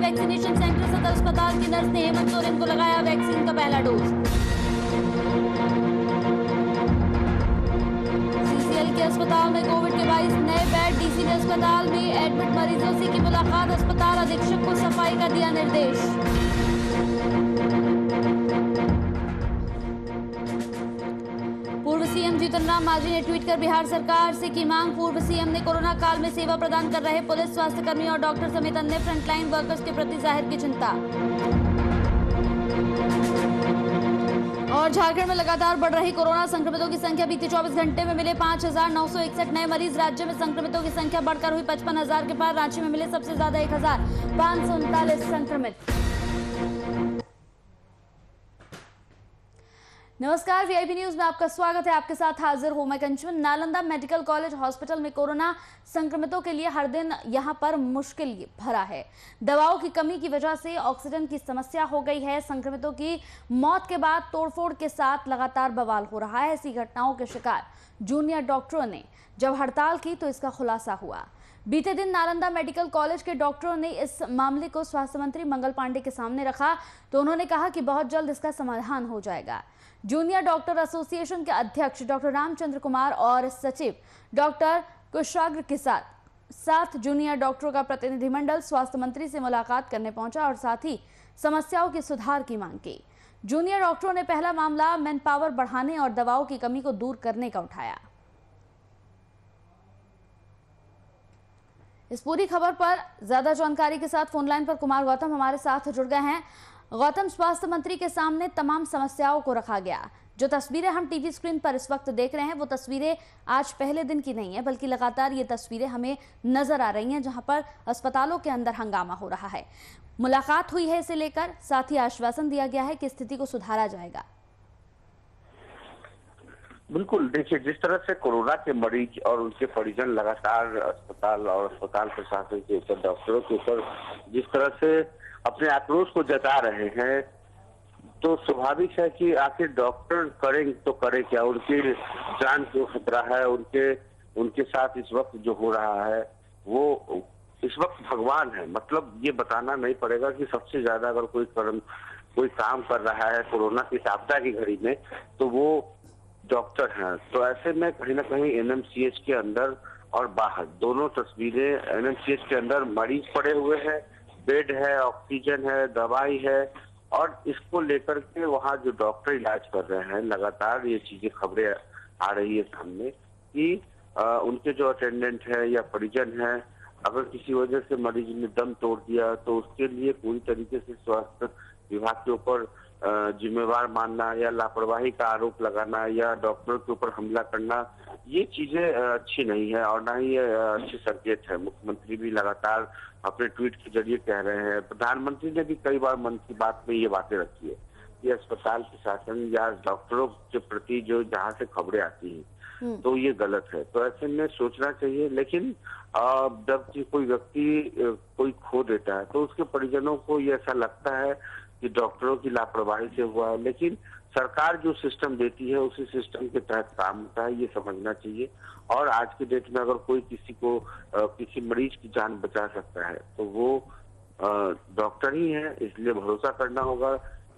Vaccination centre सदर अस्पताल की नर्स ने हेमंत सोरेन को लगाया वैक्सीन का पहला डोज। सीसीएल के अस्पताल में कोविड के 22 नए बेड। डीसी ने अस्पताल में एडमिट मरीजों से की मुलाकात। अस्पताल अधीक्षक को सफाई का दिया निर्देश। पूर्व सीएम जीतन राम मांझी ने ट्वीट कर बिहार सरकार से की मांग। पूर्व सीएम ने कोरोना काल में सेवा प्रदान कर रहे पुलिस, स्वास्थ्यकर्मी और डॉक्टर समेत अन्य फ्रंटलाइन वर्कर्स के प्रति जाहिर की चिंता। और झारखंड में लगातार बढ़ रही कोरोना संक्रमितों की संख्या। बीते 24 घंटे में मिले 5,961 नए मरीज। राज्य में संक्रमितों की संख्या बढ़कर हुई 55,000 के पार। रांची में मिले सबसे ज्यादा 1,539 संक्रमित। नमस्कार, वीआईपी न्यूज में आपका स्वागत है। आपके साथ हाजिर हूं मैं कंचन। नालंदा मेडिकल कॉलेज हॉस्पिटल में कोरोना संक्रमितों के लिए हर दिन यहां पर मुश्किल भरा है। दवाओं की कमी की वजह से ऑक्सीजन की समस्या हो गई है। संक्रमितों की मौत के बाद तोड़फोड़ के साथ लगातार बवाल हो रहा है। ऐसी घटनाओं के शिकार जूनियर डॉक्टरों ने जब हड़ताल की तो इसका खुलासा हुआ। बीते दिन नालंदा मेडिकल कॉलेज के डॉक्टरों ने इस मामले को स्वास्थ्य मंत्री मंगल पांडे के सामने रखा तो उन्होंने कहा कि बहुत जल्द इसका समाधान हो जाएगा। जूनियर डॉक्टर एसोसिएशन के अध्यक्ष डॉक्टर रामचंद्र कुमार और सचिव डॉक्टर कुशाग्र के साथ जूनियर डॉक्टरों का प्रतिनिधिमंडल स्वास्थ्य मंत्री से मुलाकात करने पहुंचा और साथ ही समस्याओं के सुधार की मांग की। जूनियर डॉक्टरों ने पहला मामला मैन पावर बढ़ाने और दवाओं की कमी को दूर करने का उठाया। इस पूरी खबर पर ज्यादा जानकारी के साथ फोन लाइन पर कुमार गौतम हमारे साथ जुड़ गए हैं। गौतम, स्वास्थ्य मंत्री के सामने तमाम समस्याओं को रखा गया। जो तस्वीरें हम टीवी स्क्रीन पर इस वक्त देख रहे हैं वो तस्वीरें आज पहले दिन की नहीं है, बल्कि लगातार ये तस्वीरें हमें नजर आ रही हैं जहां पर अस्पतालों के अंदर हंगामा हो रहा है। मुलाकात हुई है इसे लेकर, साथ ही आश्वासन दिया गया है कि स्थिति को सुधारा जाएगा। बिल्कुल, देखिए, जिस तरह से कोरोना के मरीज और उनके परिजन लगातार अस्पताल और अस्पताल प्रशासन के ऊपर, डॉक्टरों के ऊपर जिस तरह से अपने आक्रोश को जता रहे हैं, तो स्वाभाविक है कि आखिर डॉक्टर करें तो करें क्या। उनकी जान को खतरा है। उनके साथ इस वक्त जो हो रहा है वो इस वक्त भगवान है। मतलब ये बताना नहीं पड़ेगा कि सबसे ज्यादा अगर कोई काम कर रहा है कोरोना की आपदा की घड़ी में तो वो डॉक्टर हैं। तो ऐसे में कहीं ना कहीं एनएमसीएच के अंदर और बाहर दोनों तस्वीरें, एनएमसीएच के अंदर मरीज पड़े हुए हैं, बेड है, ऑक्सीजन है, दवाई है, और इसको लेकर के वहाँ जो डॉक्टर इलाज कर रहे हैं, लगातार ये चीजें खबरें आ रही है सामने कि उनके जो अटेंडेंट है या परिजन है, अगर किसी वजह से मरीज ने दम तोड़ दिया तो उसके लिए पूरी तरीके से स्वास्थ्य विभाग के ऊपर जिम्मेवार मानना या लापरवाही का आरोप लगाना या डॉक्टर के ऊपर हमला करना, ये चीजें अच्छी नहीं है और ना ही ये अच्छे संकेत है। मुख्यमंत्री भी लगातार अपने ट्वीट के जरिए कह रहे हैं, प्रधानमंत्री ने भी कई बार मन की बात में ये बातें रखी है कि अस्पताल प्रशासन या डॉक्टरों के प्रति जो जहाँ से खबरें आती हैं तो ये गलत है। तो ऐसे में सोचना चाहिए। लेकिन जब कोई व्यक्ति कोई खो देता है तो उसके परिजनों को ये ऐसा लगता है कि डॉक्टरों की लापरवाही से हुआ है, लेकिन सरकार जो सिस्टम देती है उसी सिस्टम के तहत काम होता है, ये समझना चाहिए। और आज के डेट में अगर कोई किसी मरीज की जान बचा सकता है तो वो डॉक्टर ही है, इसलिए भरोसा करना होगा।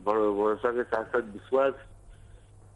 भरोसा के साथ साथ विश्वास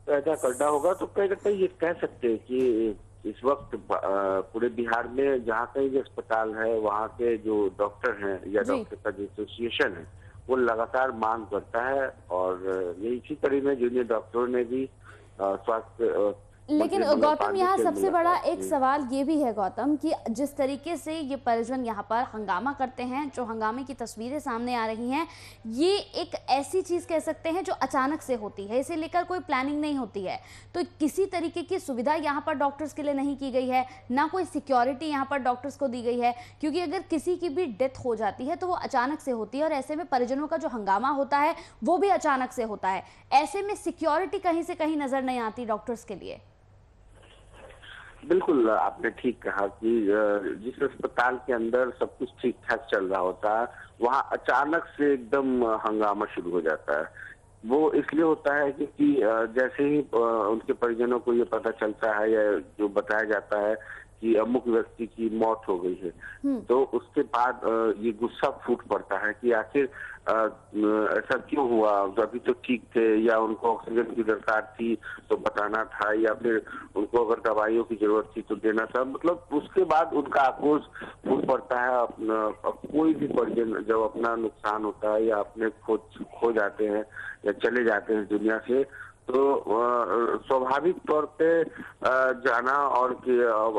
पैदा करना होगा। तो कहीं ना कहीं ये कह सकते हैं कि इस वक्त पूरे बिहार में जहाँ कहीं भी अस्पताल है वहाँ के जो डॉक्टर हैं या डॉक्टर का जो एसोसिएशन है वो लगातार मांग करता है। और ये इसी कड़ी में जूनियर डॉक्टरों ने भी स्वास्थ्य लेकिन गौतम, यहाँ सबसे बड़ा एक सवाल ये भी है गौतम कि जिस तरीके से ये परिजन यहाँ पर हंगामा करते हैं, जो हंगामे की तस्वीरें सामने आ रही हैं, ये एक ऐसी चीज कह सकते हैं जो अचानक से होती है, इसे लेकर कोई प्लानिंग नहीं होती है। तो किसी तरीके की सुविधा यहाँ पर डॉक्टर्स के लिए नहीं की गई है, ना कोई सिक्योरिटी यहाँ पर डॉक्टर्स को दी गई है, क्योंकि अगर किसी की भी डेथ हो जाती है तो वो अचानक से होती है और ऐसे में परिजनों का जो हंगामा होता है वो भी अचानक से होता है। ऐसे में सिक्योरिटी कहीं से कहीं नजर नहीं आती डॉक्टर्स के लिए। बिल्कुल, आपने ठीक कहा कि जिस अस्पताल के अंदर सब कुछ ठीक ठाक चल रहा होता है वहाँ अचानक से एकदम हंगामा शुरू हो जाता है। वो इसलिए होता है क्योंकि जैसे ही उनके परिजनों को ये पता चलता है या जो बताया जाता है कि अमुक व्यक्ति की मौत हो गई है, तो उसके बाद ये गुस्सा फूट पड़ता है कि आखिर ऐसा क्यों हुआ, अभी तो ठीक थे, या उनको ऑक्सीजन की दरकार थी तो बताना था, या फिर उनको अगर दवाइयों की जरूरत थी तो देना था। मतलब उसके बाद उनका आक्रोश फूट पड़ता है। कोई भी परिजन जब अपना नुकसान होता है या अपने खो जाते हैं या चले जाते हैं दुनिया से, तो स्वाभाविक तौर पे जाना और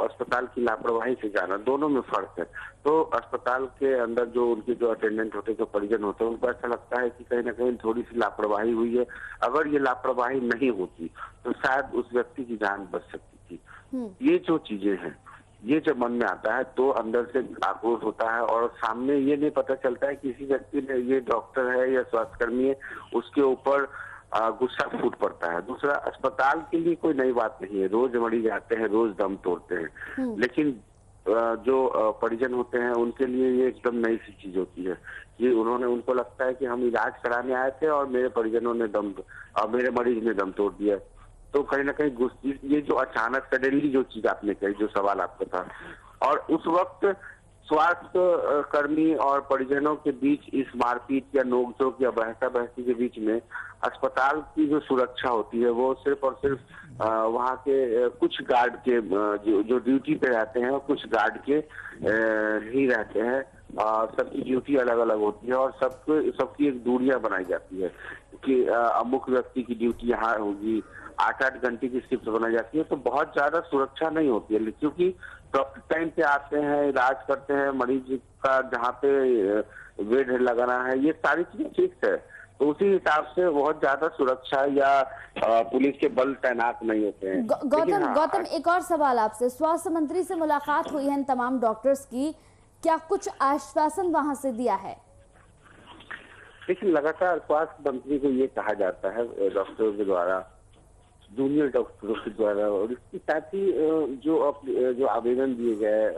अस्पताल की लापरवाही से जाना, दोनों में फर्क है। तो अस्पताल के अंदर जो उनके जो अटेंडेंट होते हैं, जो परिजन होते हैं, उनको ऐसा लगता है कि कहीं ना कहीं थोड़ी सी लापरवाही हुई है। अगर ये लापरवाही नहीं होती तो शायद उस व्यक्ति की जान बच सकती थी। ये जो चीजें हैं, ये जब मन में आता है तो अंदर से आक्रोश होता है, और सामने ये नहीं पता चलता है किसी व्यक्ति ने, ये डॉक्टर है या स्वास्थ्यकर्मी है, उसके ऊपर गुस्सा फूट पड़ता है। दूसरा, अस्पताल के लिए कोई नई बात नहीं है, रोज मरीज आते हैं, रोज दम तोड़ते हैं, लेकिन जो परिजन होते हैं उनके लिए ये एकदम नई सी चीज होती है कि उनको लगता है कि हम इलाज कराने आए थे और मेरे परिजनों ने मेरे मरीज ने दम तोड़ दिया। तो कहीं ना कहीं ये जो अचानक सडनली जो चीज आपने कही, जो सवाल आपका था, और उस वक्त स्वास्थ्य कर्मी और परिजनों के बीच इस मारपीट या नोकझोंक या बहसा बहसी के बीच में अस्पताल की जो सुरक्षा होती है वो सिर्फ और सिर्फ वहाँ के कुछ गार्ड के जो ड्यूटी पे रहते हैं, कुछ गार्ड के ही रहते हैं। सबकी ड्यूटी अलग अलग होती है और सबकी एक दूरियां बनाई जाती है कि अमुक व्यक्ति की ड्यूटी यहाँ होगी, 8-8 घंटे की शिफ्ट बनाई जाती है। तो बहुत ज्यादा सुरक्षा नहीं होती है, क्योंकि डॉक्टर टाइम पे आते हैं, इलाज करते हैं, मरीज का जहाँ पे बेड लगाना है, ये सारी चीजें फिक्स है। तो उसी हिसाब से बहुत ज्यादा सुरक्षा या पुलिस के बल तैनात नहीं होते हैं। गौतम, एक और सवाल आपसे, स्वास्थ्य मंत्री से मुलाकात हुई है इन तमाम डॉक्टर्स की, क्या कुछ आश्वासन वहां से दिया है? लेकिन लगातार स्वास्थ्य मंत्री को ये कहा जाता है डॉक्टरों के द्वारा, जूनियर डॉक्टरों के द्वारा, और इसके साथ ही जो आवेदन दिए गए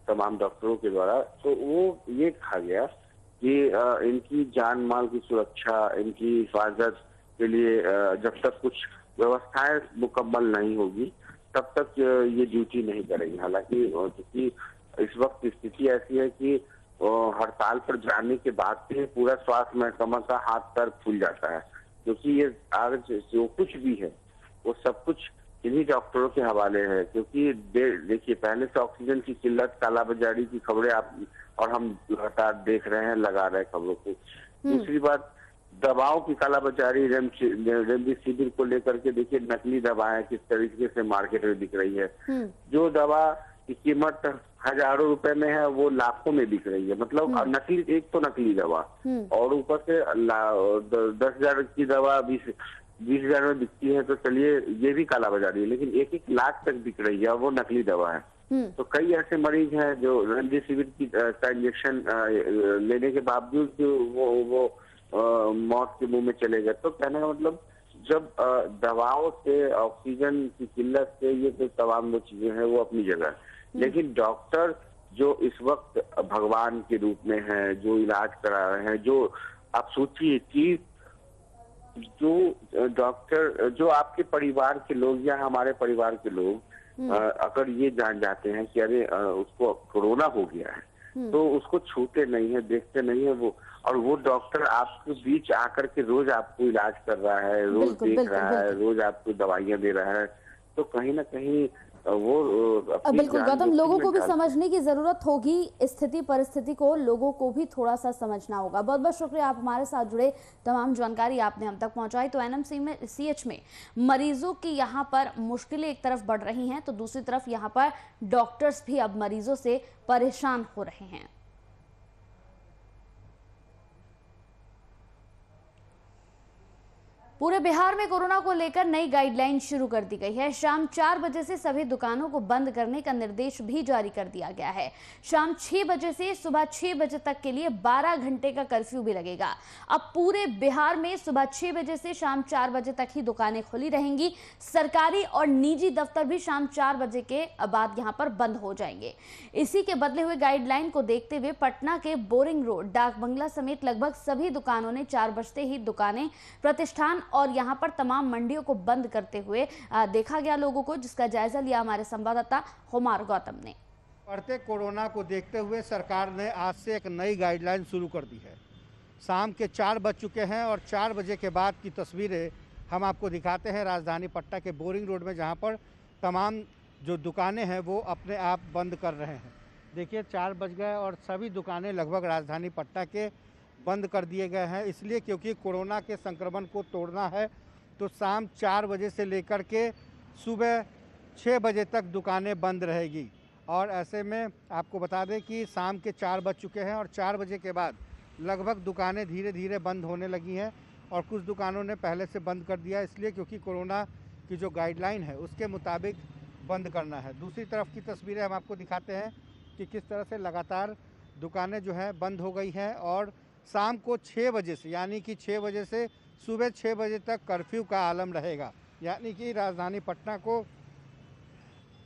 तमाम डॉक्टरों के द्वारा, तो वो ये कहा गया कि इनकी जान माल की सुरक्षा, इनकी हिफाजत के लिए जब तक कुछ व्यवस्थाएं मुकम्मल नहीं होगी तब तक ये ड्यूटी नहीं करेंगे। हालांकि क्योंकि इस वक्त स्थिति ऐसी है कि हड़ताल पर जाने के बाद से पूरा स्वास्थ्य महकमा का हाथ पैर फूल जाता है, क्योंकि ये आज जो कुछ भी है वो सब कुछ इन्हीं डॉक्टरों के हवाले है। क्योंकि देखिए, पहले से ऑक्सीजन की किल्लत, कालाबाजारी की खबरें आप और हम लगातार देख रहे हैं, लगा रहे हैं खबरों को। दूसरी बात, दवाओं की कालाबाजारी, रेमडेसिविर को लेकर के देखिए, नकली दवाएं किस तरीके से मार्केट में बिक रही है। जो दवा की कीमत हजारों रुपए में है वो लाखों में बिक रही है। मतलब नकली, एक तो नकली दवा, और ऊपर से 10,000 की दवा 20,000 में बिकती है, तो चलिए ये भी कालाबाजारी है। लेकिन 1-1 लाख तक बिक रही है, वो नकली दवा है। तो कई ऐसे मरीज हैं जो रेमडेसिविर का इंजेक्शन लेने के बावजूद वो मौत के मुंह में चले गए। तो कहने का मतलब, जब दवाओं से, ऑक्सीजन की किल्लत से, ये तो तमाम वो चीजें हैं वो अपनी जगह, लेकिन डॉक्टर जो इस वक्त भगवान के रूप में है, जो इलाज करा रहे हैं, जो आप सोचिए कि जो डॉक्टर, जो आपके परिवार के लोग या हमारे परिवार के लोग अगर ये जान जाते हैं कि अरे उसको कोरोना हो गया है, तो उसको छूते नहीं है, देखते नहीं है वो, और वो डॉक्टर आपके बीच आकर के रोज आपको इलाज कर रहा है, रोज देख रहा है, रोज आपको दवाइयां दे रहा है, तो कहीं ना कहीं वो बिल्कुल गौतम, लोगों को भी समझने की जरूरत होगी, स्थिति परिस्थिति को लोगों को भी थोड़ा सा समझना होगा। बहुत बहुत शुक्रिया, आप हमारे साथ जुड़े, तमाम जानकारी आपने हम तक पहुंचाई। तो एनएमसीएच में मरीजों की यहाँ पर मुश्किलें एक तरफ बढ़ रही हैं, तो दूसरी तरफ यहाँ पर डॉक्टर्स भी अब मरीजों से परेशान हो रहे हैं। पूरे बिहार में कोरोना को लेकर नई गाइडलाइन शुरू कर दी गई है। शाम 4 बजे से सभी दुकानों को बंद करने का निर्देश भी जारी कर दिया गया है। शाम 6 बजे से सुबह 6 बजे तक के लिए 12 घंटे का कर्फ्यू भी लगेगा। अब पूरे बिहार में सुबह 6 बजे से शाम 4 बजे तक ही दुकानें खुली रहेंगी। सरकारी और निजी दफ्तर भी शाम 4 बजे के बाद यहां पर बंद हो जाएंगे। इसी के बदले हुए गाइडलाइन को देखते हुए पटना के बोरिंग रोड, डाक बंगला समेत लगभग सभी दुकानों ने 4 बजते ही दुकानें, प्रतिष्ठान और यहाँ पर तमाम मंडियों को बंद करते हुए देखा गया लोगों को, जिसका जायजा लिया हमारे संवाददाता हुमार गौतम ने। बढ़ते कोरोना को देखते हुए सरकार ने आज से एक नई गाइडलाइन शुरू कर दी है। शाम के 4 बज चुके हैं और 4 बजे के बाद की तस्वीरें हम आपको दिखाते हैं राजधानी पटना के बोरिंग रोड में, जहां पर तमाम जो दुकानें हैं वो अपने आप बंद कर रहे हैं। देखिए 4 बज गए और सभी दुकानें लगभग राजधानी पटना के बंद कर दिए गए हैं, इसलिए क्योंकि कोरोना के संक्रमण को तोड़ना है। तो शाम 4 बजे से लेकर के सुबह 6 बजे तक दुकानें बंद रहेगी। और ऐसे में आपको बता दें कि शाम के 4 बज चुके हैं और 4 बजे के बाद लगभग दुकानें धीरे धीरे बंद होने लगी हैं और कुछ दुकानों ने पहले से बंद कर दिया, इसलिए क्योंकि कोरोना की जो गाइडलाइन है उसके मुताबिक बंद करना है। दूसरी तरफ की तस्वीरें हम आपको दिखाते हैं कि किस तरह से लगातार दुकानें जो हैं बंद हो गई हैं और शाम को 6 बजे से, यानी कि 6 बजे से सुबह 6 बजे तक कर्फ्यू का आलम रहेगा। यानी कि राजधानी पटना को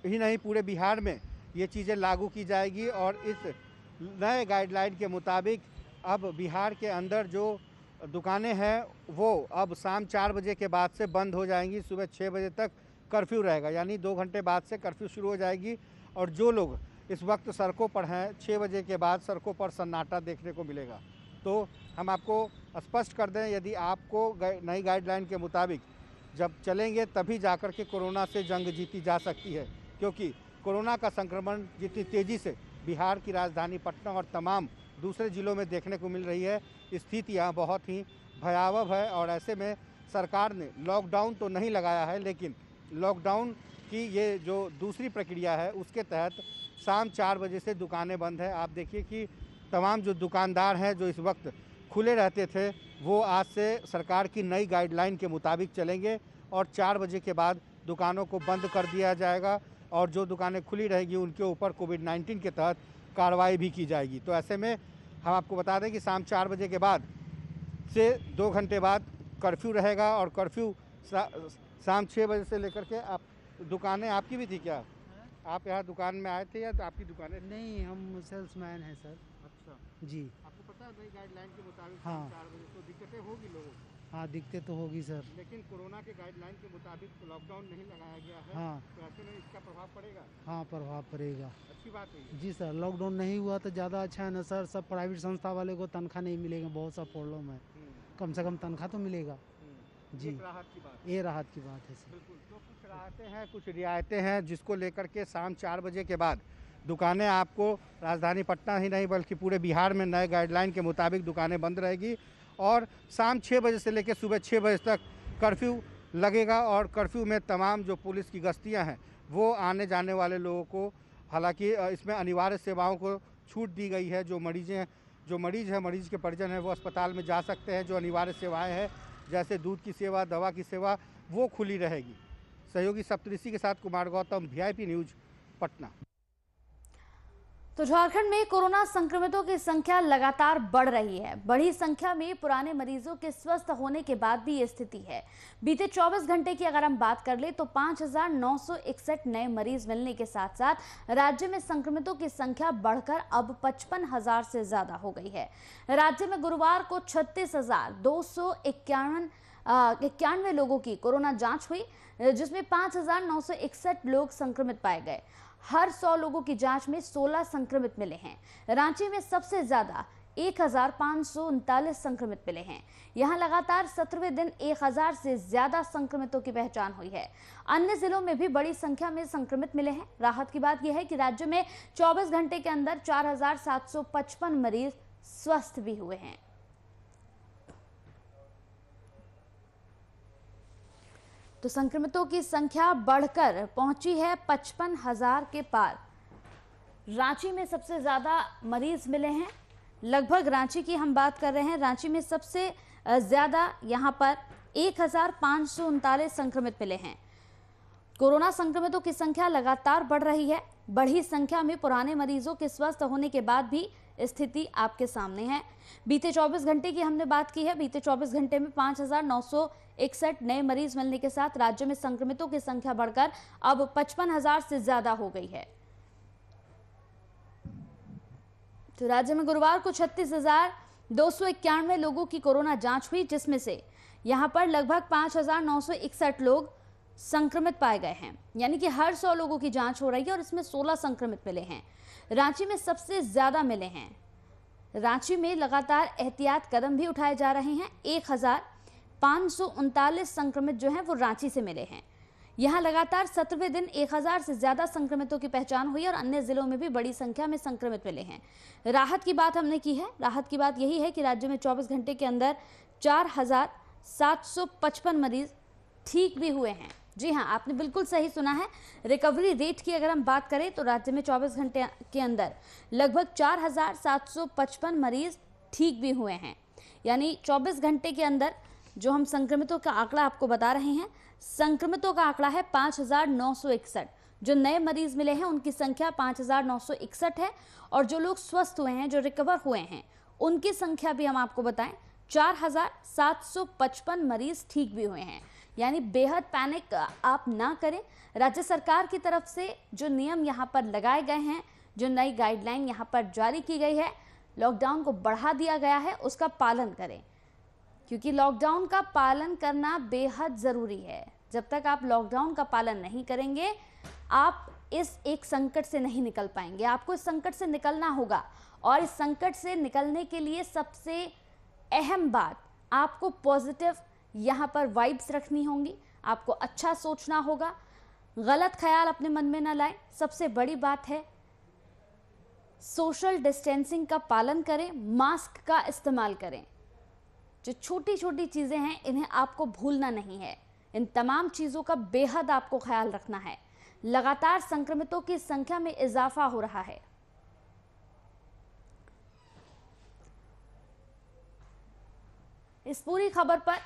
ही नहीं पूरे बिहार में ये चीज़ें लागू की जाएगी और इस नए गाइडलाइन के मुताबिक अब बिहार के अंदर जो दुकानें हैं वो अब शाम 4 बजे के बाद से बंद हो जाएंगी। सुबह 6 बजे तक कर्फ्यू रहेगा, यानी 2 घंटे बाद से कर्फ्यू शुरू हो जाएगी। और जो लोग इस वक्त सड़कों पर हैं, 6 बजे के बाद सड़कों पर सन्नाटा देखने को मिलेगा। तो हम आपको स्पष्ट कर दें, यदि आपको नई गाइडलाइन के मुताबिक जब चलेंगे तभी जाकर के कोरोना से जंग जीती जा सकती है, क्योंकि कोरोना का संक्रमण जितनी तेज़ी से बिहार की राजधानी पटना और तमाम दूसरे ज़िलों में देखने को मिल रही है, स्थितियाँ बहुत ही भयावह है। और ऐसे में सरकार ने लॉकडाउन तो नहीं लगाया है, लेकिन लॉकडाउन की ये जो दूसरी प्रक्रिया है उसके तहत शाम 4 बजे से दुकानें बंद है। आप देखिए कि तमाम जो दुकानदार हैं जो इस वक्त खुले रहते थे वो आज से सरकार की नई गाइडलाइन के मुताबिक चलेंगे और 4 बजे के बाद दुकानों को बंद कर दिया जाएगा और जो दुकानें खुली रहेगी उनके ऊपर कोविड-19 के तहत कार्रवाई भी की जाएगी। तो ऐसे में हम आपको बता दें कि शाम 4 बजे के बाद से 2 घंटे बाद कर्फ्यू रहेगा और कर्फ्यू शाम 6 बजे से लेकर के आप दुकानें आपकी भी थी क्या? आप यहाँ दुकान में आए थे या तो आपकी दुकानें? नहीं, हम सेल्समैन हैं सर। अच्छा जी। आपको पता है नई गाइडलाइन के मुताबिक हाँ। 4 बजे तो दिक्कतें होगी लोगों को, हाँ, दिक्कतें तो होगी सर। लेकिन कोरोना के गाइडलाइन के मुताबिक लॉकडाउन नहीं लगाया गया है। हाँ। तो ऐसे में इसका प्रभाव पड़ेगा। हाँ, प्रभाव पड़ेगा। अच्छी बात है ये। जी सर, लॉकडाउन नहीं हुआ तो ज़्यादा अच्छा है ना सर। सब प्राइवेट संस्था वाले को तनख्वाह नहीं मिलेगा, बहुत सा प्रॉब्लम है। कम से कम तनख्वाह तो मिलेगा। जी, एक राहत की बात है। ये राहत की बात है सर। बिल्कुल। तो कुछ राहतें हैं, कुछ रियायतें हैं जिसको लेकर के शाम 4 बजे के बाद दुकानें आपको राजधानी पटना ही नहीं बल्कि पूरे बिहार में नए गाइडलाइन के मुताबिक दुकानें बंद रहेगी और शाम 6 बजे से लेकर सुबह 6 बजे तक कर्फ्यू लगेगा। और कर्फ्यू में तमाम जो पुलिस की गश्तियां हैं वो आने जाने वाले लोगों को, हालांकि इसमें अनिवार्य सेवाओं को छूट दी गई है। जो मरीज़ हैं, मरीज़ के परिजन हैं वो अस्पताल में जा सकते हैं। जो अनिवार्य सेवाएँ हैं जैसे दूध की सेवा, दवा की सेवा, वो खुली रहेगी। सहयोगी सप्तऋषि के साथ कुमार गौतम, VIP न्यूज़, पटना। तो झारखंड में कोरोना संक्रमितों की संख्या लगातार बढ़ रही है। बड़ी संख्या में पुराने मरीजों के स्वस्थ होने के बाद भी ये स्थिति है। बीते 24 घंटे की अगर हम बात कर ले तो 5,961 नए मरीज मिलने के साथ साथ राज्य में संक्रमितों की संख्या बढ़कर अब 55,000 से ज्यादा हो गई है। राज्य में गुरुवार को 36,291 लोगों की कोरोना जांच हुई, जिसमें 5,961 लोग संक्रमित पाए गए। हर 100 लोगों की जांच में 16 संक्रमित मिले हैं। रांची में सबसे ज्यादा 1,539 संक्रमित मिले हैं। यहां लगातार 17वें दिन 1,000 से ज्यादा संक्रमितों की पहचान हुई है। अन्य जिलों में भी बड़ी संख्या में संक्रमित मिले हैं। राहत की बात यह है कि राज्य में 24 घंटे के अंदर 4,755 मरीज स्वस्थ भी हुए हैं। तो संक्रमितों की संख्या बढ़कर पहुंची है 55,000 के पार। रांची में सबसे ज्यादा मरीज मिले हैं। लगभग रांची की हम बात कर रहे हैं, रांची में सबसे ज्यादा यहां पर 1,539 संक्रमित मिले हैं। कोरोना संक्रमितों की संख्या लगातार बढ़ रही है। बड़ी संख्या में पुराने मरीजों के स्वस्थ होने के बाद भी स्थिति आपके सामने है। बीते 24 घंटे की हमने बात की है। बीते 24 घंटे में 5,961 नए मरीज मिलने के साथ राज्य में संक्रमितों की संख्या बढ़कर अब 55,000 से ज्यादा हो गई है। तो राज्य में गुरुवार को 36,291 लोगों की कोरोना जांच हुई, जिसमें से यहाँ पर लगभग 5,961 लोग संक्रमित पाए गए हैं, यानी कि हर 100 लोगों की जांच हो रही है और इसमें 16 संक्रमित मिले हैं। रांची में सबसे ज्यादा मिले हैं। रांची में लगातार एहतियात कदम भी उठाए जा रहे हैं। 1,539 संक्रमित जो हैं वो रांची से मिले हैं। यहाँ लगातार 17वें दिन 1,000 से ज्यादा संक्रमितों की पहचान हुई और अन्य जिलों में भी बड़ी संख्या में संक्रमित मिले हैं। राहत की बात हमने की है। राहत की बात यही है कि राज्य में 24 घंटे के अंदर 4,755 मरीज ठीक भी हुए हैं। जी हाँ, आपने बिल्कुल सही सुना है। रिकवरी रेट की अगर हम बात करें तो राज्य में 24 घंटे के अंदर लगभग 4,755 मरीज ठीक भी हुए हैं। यानी 24 घंटे के अंदर जो हम संक्रमितों का आंकड़ा आपको बता रहे हैं, संक्रमितों का आंकड़ा है 5,961। जो नए मरीज मिले हैं उनकी संख्या 5,961 है और जो लोग स्वस्थ हुए हैं, जो रिकवर हुए हैं, उनकी संख्या भी हम आपको बताएं 4,755 मरीज ठीक भी हुए हैं। यानी बेहद पैनिक आप ना करें। राज्य सरकार की तरफ से जो नियम यहाँ पर लगाए गए हैं, जो नई गाइडलाइन यहाँ पर जारी की गई है, लॉकडाउन को बढ़ा दिया गया है, उसका पालन करें, क्योंकि लॉकडाउन का पालन करना बेहद ज़रूरी है। जब तक आप लॉकडाउन का पालन नहीं करेंगे, आप इस एक संकट से नहीं निकल पाएंगे। आपको इस संकट से निकलना होगा और इस संकट से निकलने के लिए सबसे अहम बात, आपको पॉजिटिव यहाँ पर वाइब्स रखनी होंगी, आपको अच्छा सोचना होगा, गलत ख्याल अपने मन में ना लाएं। सबसे बड़ी बात है सोशल डिस्टेंसिंग का पालन करें, मास्क का इस्तेमाल करें। जो छोटी छोटी चीज़ें हैं इन्हें आपको भूलना नहीं है। इन तमाम चीज़ों का बेहद आपको ख्याल रखना है। लगातार संक्रमितों की संख्या में इजाफा हो रहा है। इस पूरी खबर पर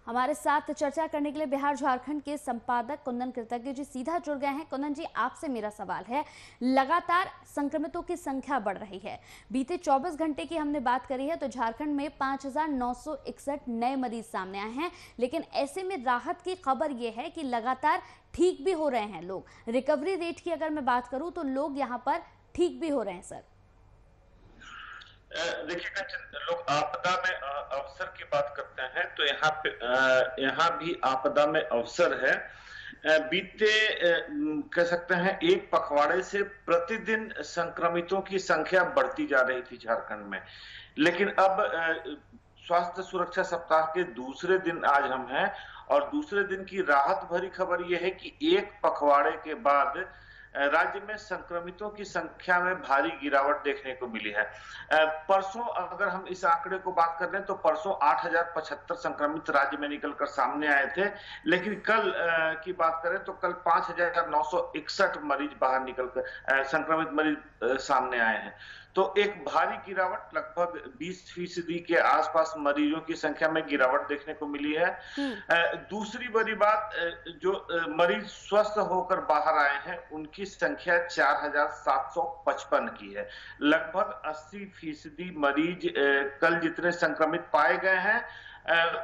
हमारे साथ चर्चा करने के लिए बिहार झारखंड के संपादक कुंदन कृतज्ञ जी सीधा जुड़ गए हैं। कुंदन जी, आपसे मेरा सवाल है, लगातार संक्रमितों की संख्या बढ़ रही है। बीते 24 घंटे की हमने बात करी है तो झारखंड में 5,961 नए मरीज सामने आए हैं, लेकिन ऐसे में राहत की खबर यह है कि लगातार ठीक भी हो रहे हैं लोग। रिकवरी रेट की अगर मैं बात करूं तो लोग यहाँ पर ठीक भी हो रहे हैं। सर देखिए, लोग आपदा में अवसर की बात करते हैं तो यहाँ भी आपदा में अवसर है। बीते कह सकते हैं एक पखवाड़े से प्रतिदिन संक्रमितों की संख्या बढ़ती जा रही थी झारखंड में, लेकिन अब स्वास्थ्य सुरक्षा सप्ताह के दूसरे दिन आज हम हैं और दूसरे दिन की राहत भरी खबर यह है कि एक पखवाड़े के बाद राज्य में संक्रमितों की संख्या में भारी गिरावट देखने को मिली है। परसों अगर हम इस आंकड़े को बात कर रहे हैं तो परसों 8,075 संक्रमित राज्य में निकलकर सामने आए थे, लेकिन कल की बात करें तो कल 5,961 मरीज बाहर निकलकर संक्रमित मरीज सामने आए हैं। तो एक भारी गिरावट, लगभग 20% के आसपास मरीजों की संख्या में गिरावट देखने को मिली है। दूसरी बड़ी बात, जो मरीज स्वस्थ होकर बाहर आए हैं उनकी संख्या 4,755 की है। लगभग 80% मरीज कल जितने संक्रमित पाए गए हैं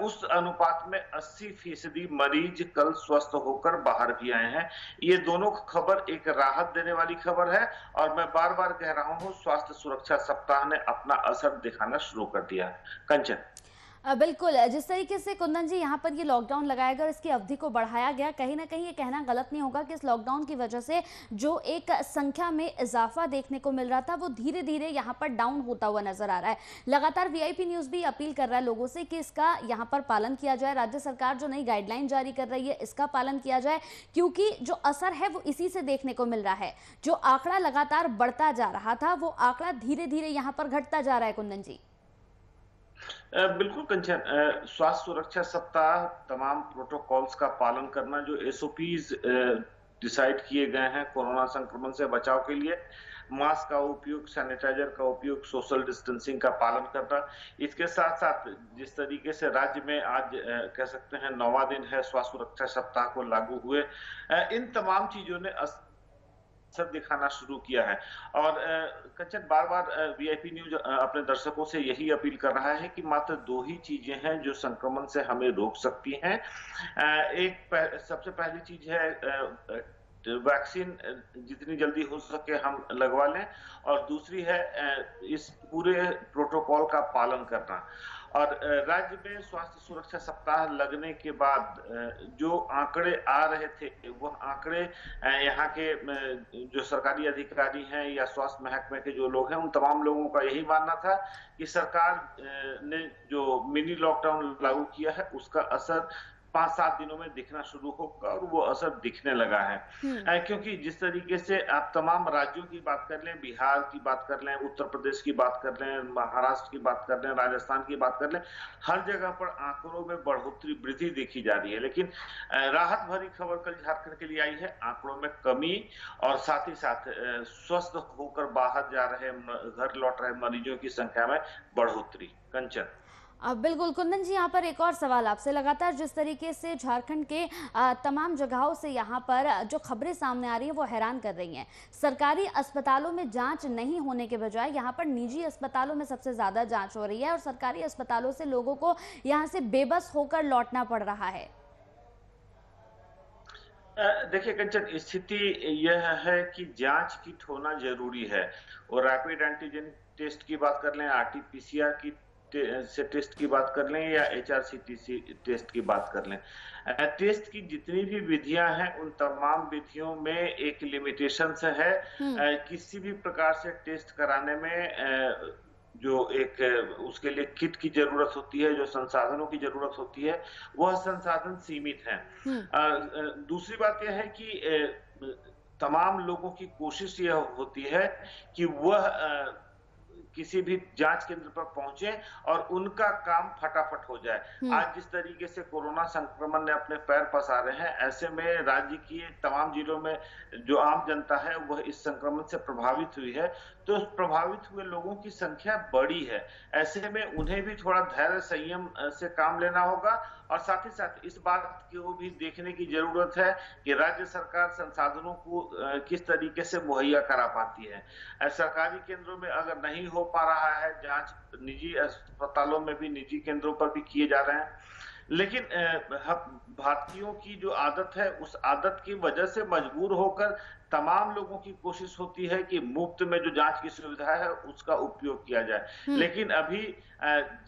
उस अनुपात में 80% मरीज कल स्वस्थ होकर बाहर भी आए हैं। ये दोनों खबर एक राहत देने वाली खबर है और मैं बार बार कह रहा हूं, स्वास्थ्य सुरक्षा सप्ताह ने अपना असर दिखाना शुरू कर दिया है। कंचन, बिल्कुल, जिस तरीके से कुंदन जी यहाँ पर ये लॉकडाउन लगाया गया और इसकी अवधि को बढ़ाया गया, कहीं ना कहीं ये कहना गलत नहीं होगा कि इस लॉकडाउन की वजह से जो एक संख्या में इजाफा देखने को मिल रहा था वो धीरे धीरे यहाँ पर डाउन होता हुआ नजर आ रहा है। लगातार वीआईपी न्यूज़ भी अपील कर रहा है लोगों से कि इसका यहाँ पर पालन किया जाए। राज्य सरकार जो नई गाइडलाइन जारी कर रही है इसका पालन किया जाए, क्योंकि जो असर है वो इसी से देखने को मिल रहा है। जो आंकड़ा लगातार बढ़ता जा रहा था वो आंकड़ा धीरे धीरे यहाँ पर घटता जा रहा है। कुंदन जी, बिल्कुल कंचन, स्वास्थ्य सुरक्षा सप्ताह, तमाम प्रोटोकॉल्स का पालन करना, जो एसओपीज डिसाइड किए गए हैं कोरोना संक्रमण से बचाव के लिए, मास्क का उपयोग, सैनिटाइजर का उपयोग, सोशल डिस्टेंसिंग का पालन करना, इसके साथ साथ जिस तरीके से राज्य में आज कह सकते हैं 9वां दिन है स्वास्थ्य सुरक्षा सप्ताह को लागू हुए, इन तमाम चीजों ने असर दिखाना शुरू किया है। और कंचन, बार बार वीआईपी न्यूज अपने दर्शकों से यही अपील कर रहा है कि मात्र 2 ही चीजें हैं जो संक्रमण से हमें रोक सकती हैं। सबसे पहली चीज है वैक्सीन जितनी जल्दी हो सके हम लगवा लें, और दूसरी है इस पूरे प्रोटोकॉल का पालन करना। और राज्य में स्वास्थ्य सुरक्षा सप्ताह लगने के बाद जो आंकड़े आ रहे थे, वह आंकड़े यहाँ के जो सरकारी अधिकारी हैं या स्वास्थ्य महकमे के जो लोग हैं, उन तमाम लोगों का यही मानना था कि सरकार ने जो मिनी लॉकडाउन लागू किया है उसका असर 5-7 दिनों में दिखना शुरू होगा, और वो असर दिखने लगा है। क्योंकि जिस तरीके से आप तमाम राज्यों की बात कर लें, बिहार की बात कर लें, उत्तर प्रदेश की बात कर लें, महाराष्ट्र की बात कर लें, राजस्थान की बात कर लें, हर जगह पर आंकड़ों में बढ़ोतरी, वृद्धि देखी जा रही है। लेकिन राहत भरी खबर कल झारखंड के लिए आई है, आंकड़ों में कमी और साथ ही साथ स्वस्थ होकर बाहर जा रहे, घर लौट रहे मरीजों की संख्या में बढ़ोतरी। कंचन। बिल्कुल कुंदन जी, यहाँ पर एक और सवाल आपसे। लगातार जिस तरीके से झारखंड के तमाम जगहों से यहाँ पर जो खबरें सामने आ रही हैं वो हैरान कर रही हैं। सरकारी अस्पतालों में जांच नहीं होने के बजाय यहाँ पर निजी अस्पतालों में सबसे ज़्यादा जांच हो रही है, और सरकारी अस्पतालों से लोगों को यहाँ से बेबस होकर लौटना पड़ रहा है। देखिए कंचन, स्थिति यह है कि जांच किट होना जरूरी है, और रैपिड एंटीजन टेस्ट की बात कर लें, RT-PCR की से टेस्ट की बात कर लें, या HRCT टेस्ट की बात कर लें, टेस्ट की जितनी भी विधियां हैं उन तमाम विधियों में एक लिमिटेशन है। किसी भी प्रकार से टेस्ट कराने में जो एक उसके लिए किट की जरूरत होती है, जो संसाधनों की जरूरत होती है, वह संसाधन सीमित है। दूसरी बात यह है कि तमाम लोगों की कोशिश यह होती है कि वह किसी भी जांच केंद्र पर पहुंचे और उनका काम फटाफट हो जाए। आज जिस तरीके से कोरोना संक्रमण ने अपने पैर पसारे हैं, ऐसे में राज्य की तमाम जिलों में जो आम जनता है वह इस संक्रमण से प्रभावित हुई है, तो प्रभावित हुए लोगों की संख्या बड़ी है। ऐसे में उन्हें भी थोड़ा धैर्य संयम से काम लेना होगा, और साथ ही साथ इस बात को भी देखने की जरूरत है कि राज्य सरकार संसाधनों को किस तरीके से मुहैया करा पाती है। सरकारी केंद्रों में अगर नहीं हो पा रहा है जांच, निजी अस्पतालों में भी, निजी केंद्रों पर भी किए जा रहे हैं, लेकिन भारतीयों की जो आदत है उस आदत की वजह से मजबूर होकर तमाम लोगों की कोशिश होती है कि मुफ्त में जो जांच की सुविधा है उसका उपयोग किया जाए। लेकिन अभी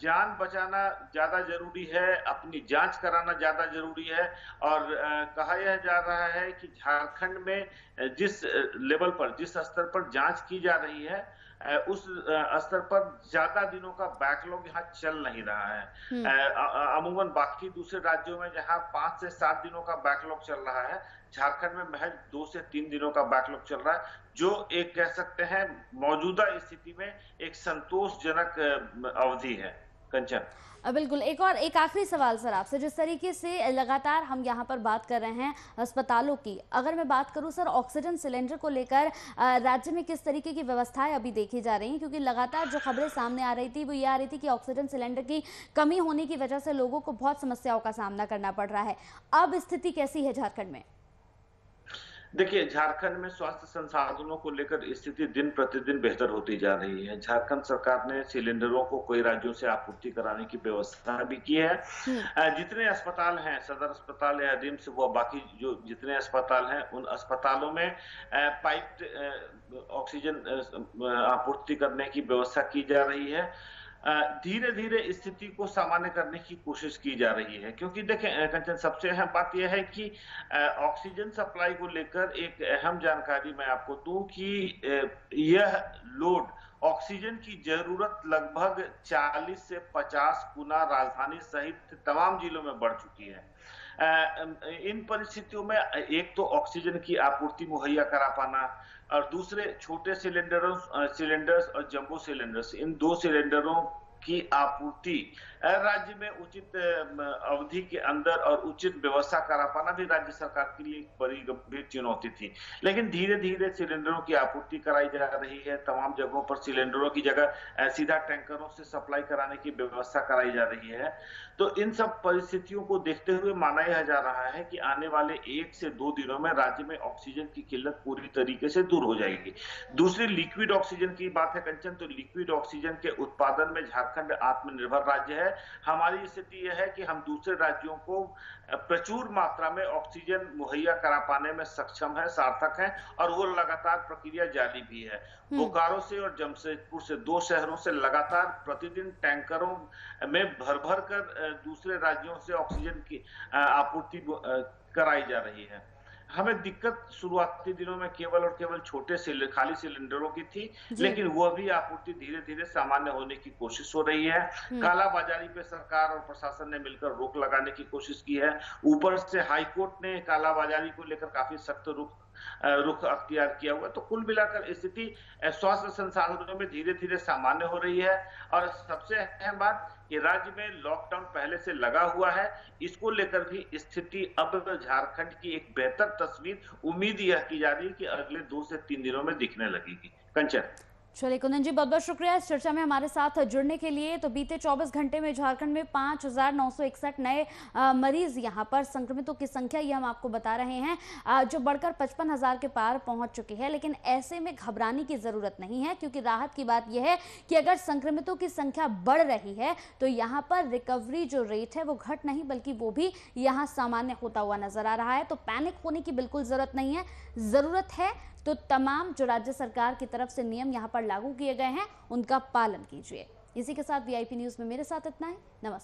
जान बचाना ज्यादा जरूरी है, अपनी जांच कराना ज्यादा जरूरी है। और कहा यह जा रहा है कि झारखंड में जिस लेवल पर, जिस स्तर पर जांच की जा रही है, उस स्तर पर ज्यादा दिनों का बैकलॉग यहाँ चल नहीं रहा है। अमूमन बाकी दूसरे राज्यों में जहाँ 5 से 7 दिनों का बैकलॉग चल रहा है, झारखंड में महज 2 से 3 दिनों का बैकलॉग चल रहा है, जो एक कह सकते हैं मौजूदा स्थिति में एक संतोषजनक अवधि है। कंचन। बिल्कुल, एक आखिरी सवाल सर आपसे। जिस तरीके से लगातार हम यहाँ पर बात कर रहे हैं अस्पतालों की, अगर मैं बात करूँ सर ऑक्सीजन सिलेंडर को लेकर राज्य में किस तरीके की व्यवस्थाएं अभी देखी जा रही हैं? क्योंकि लगातार जो खबरें सामने आ रही थी वो ये आ रही थी कि ऑक्सीजन सिलेंडर की कमी होने की वजह से लोगों को बहुत समस्याओं का सामना करना पड़ रहा है। अब स्थिति कैसी है झारखंड में? देखिए, झारखंड में स्वास्थ्य संसाधनों को लेकर स्थिति दिन प्रतिदिन बेहतर होती जा रही है। झारखंड सरकार ने सिलेंडरों को कई राज्यों से आपूर्ति कराने की व्यवस्था भी की है। जितने अस्पताल हैं, सदर अस्पताल या रिम्स, वो बाकी जो जितने अस्पताल हैं, उन अस्पतालों में पाइप्ड ऑक्सीजन आपूर्ति करने की व्यवस्था की जा रही है। धीरे धीरे स्थिति को सामान्य करने की कोशिश की जा रही है, क्योंकि देखें कंचन, सबसे अहम बात यह है कि ऑक्सीजन सप्लाई को लेकर एक अहम जानकारी मैं आपको दूं कि यह लोड, ऑक्सीजन की जरूरत लगभग 40 से 50 गुना राजधानी सहित तमाम जिलों में बढ़ चुकी है। इन परिस्थितियों में एक तो ऑक्सीजन की आपूर्ति मुहैया करा पाना, और दूसरे छोटे सिलेंडर्स और जंबो सिलेंडर्स, इन 2 सिलेंडरों की आपूर्ति राज्य में उचित अवधि के अंदर और उचित व्यवस्था करा पाना भी राज्य सरकार के लिए एक बड़ी गंभीर चुनौती थी। लेकिन धीरे धीरे सिलेंडरों की आपूर्ति कराई जा रही है। तमाम जगहों पर सिलेंडरों की जगह सीधा टैंकरों से सप्लाई कराने की व्यवस्था कराई जा रही है। तो इन सब परिस्थितियों को देखते हुए माना यह जा रहा है कि आने वाले 1 से 2 दिनों में राज्य में ऑक्सीजन की किल्लत पूरी तरीके से दूर हो जाएगी। दूसरी लिक्विड ऑक्सीजन की बात है कंचन, तो लिक्विड ऑक्सीजन के उत्पादन में झारखंड झारखंड आत्मनिर्भर राज्य है। हमारी स्थिति यह है कि हम दूसरे राज्यों को प्रचुर मात्रा में ऑक्सीजन मुहैया करा पाने में सक्षम है, सार्थक है, और वो लगातार प्रक्रिया जारी भी है। बोकारो से और जमशेदपुर से, 2 शहरों से लगातार प्रतिदिन टैंकरों में भर भर कर दूसरे राज्यों से ऑक्सीजन की आपूर्ति कराई जा रही है। हमें दिक्कत शुरुआती दिनों में केवल और केवल छोटे खाली सिलेंडरों की थी, लेकिन वह भी आपूर्ति धीरे धीरे सामान्य होने की कोशिश हो रही है। कालाबाजारी पे सरकार और प्रशासन ने मिलकर रोक लगाने की कोशिश की है। ऊपर से हाईकोर्ट ने कालाबाजारी को लेकर काफी सख्त रुख अख्तियार किया हुआ। तो कुल मिलाकर स्थिति स्वास्थ्य संसाधनों में धीरे धीरे सामान्य हो रही है। और सबसे अहम बात, कि राज्य में लॉकडाउन पहले से लगा हुआ है, इसको लेकर भी स्थिति अब झारखंड की एक बेहतर तस्वीर उम्मीद यह की जा रही है कि अगले 2 से 3 दिनों में दिखने लगेगी। कंचन। चलिए कुंदन जी, बहुत बहुत शुक्रिया इस चर्चा में हमारे साथ जुड़ने के लिए। तो बीते 24 घंटे में झारखंड में 5,961 नए मरीज यहां पर संक्रमितों की संख्या, ये हम आपको बता रहे हैं, जो बढ़कर 55,000 के पार पहुंच चुकी है। लेकिन ऐसे में घबराने की जरूरत नहीं है, क्योंकि राहत की बात यह है कि अगर संक्रमितों की संख्या बढ़ रही है तो यहाँ पर रिकवरी जो रेट है वो घट नहीं बल्कि वो भी यहाँ सामान्य होता हुआ नजर आ रहा है। तो पैनिक होने की बिल्कुल जरूरत नहीं है। जरूरत है तो तमाम जो राज्य सरकार की तरफ से नियम यहाँ पर लागू किए गए हैं उनका पालन कीजिए। इसी के साथ VIP न्यूज में मेरे साथ इतना ही। नमस्कार।